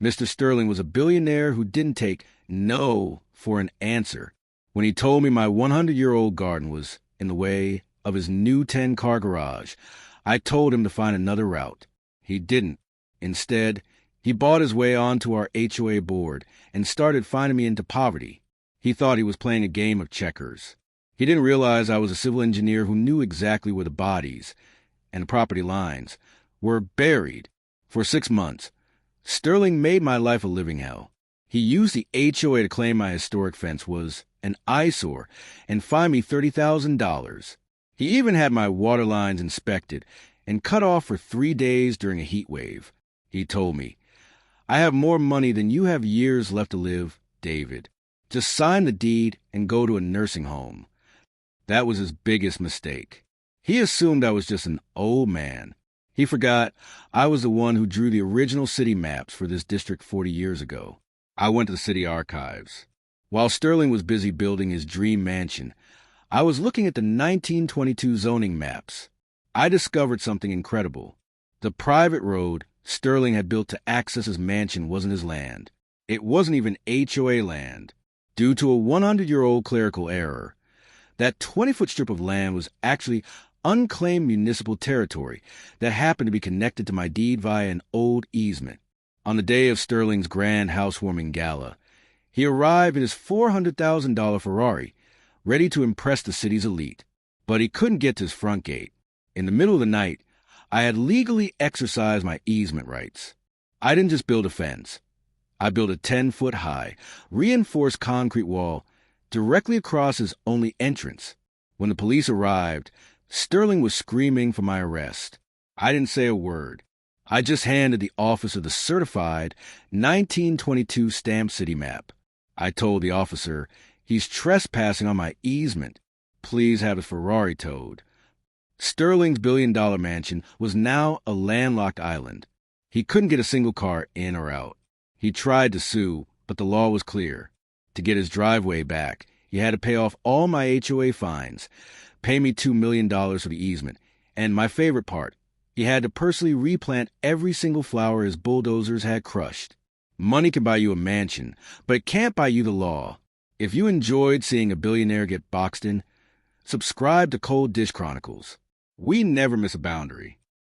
Mr. Sterling was a billionaire who didn't take no for an answer. When he told me my 100-year-old garden was in the way of his new 10-car garage, I told him to find another route. He didn't. Instead, he bought his way onto our HOA board and started finding me into poverty. He thought he was playing a game of checkers. He didn't realize I was a civil engineer who knew exactly where the bodies and the property lines were buried. For 6 months, Sterling made my life a living hell. He used the HOA to claim my historic fence was an eyesore and fined me $30,000. He even had my water lines inspected and cut off for 3 days during a heat wave. He told me, "I have more money than you have years left to live, David. Just sign the deed and go to a nursing home." That was his biggest mistake. He assumed I was just an old man. He forgot I was the one who drew the original city maps for this district 40 years ago. I went to the city archives. While Sterling was busy building his dream mansion, I was looking at the 1922 zoning maps. I discovered something incredible. The private road Sterling had built to access his mansion wasn't his land. It wasn't even HOA land. Due to a 100-year-old clerical error, that 20-foot strip of land was actually unclaimed municipal territory that happened to be connected to my deed via an old easement. On the day of Sterling's grand housewarming gala, he arrived in his $400,000 Ferrari, ready to impress the city's elite. But he couldn't get to his front gate. In the middle of the night, I had legally exercised my easement rights. I didn't just build a fence. I built a 10-foot-high, reinforced concrete wall directly across his only entrance. When the police arrived, Sterling was screaming for my arrest. I didn't say a word. I just handed the officer the certified 1922 stamped city map. I told the officer, "He's trespassing on my easement. Please have his Ferrari towed." Sterling's billion-dollar mansion was now a landlocked island. He couldn't get a single car in or out. He tried to sue, but the law was clear. To get his driveway back, he had to pay off all my HOA fines, pay me $2 million for the easement, and my favorite part, he had to personally replant every single flower his bulldozers had crushed. Money can buy you a mansion, but it can't buy you the law. If you enjoyed seeing a billionaire get boxed in, subscribe to Cold Dish Chronicles. We never miss a boundary.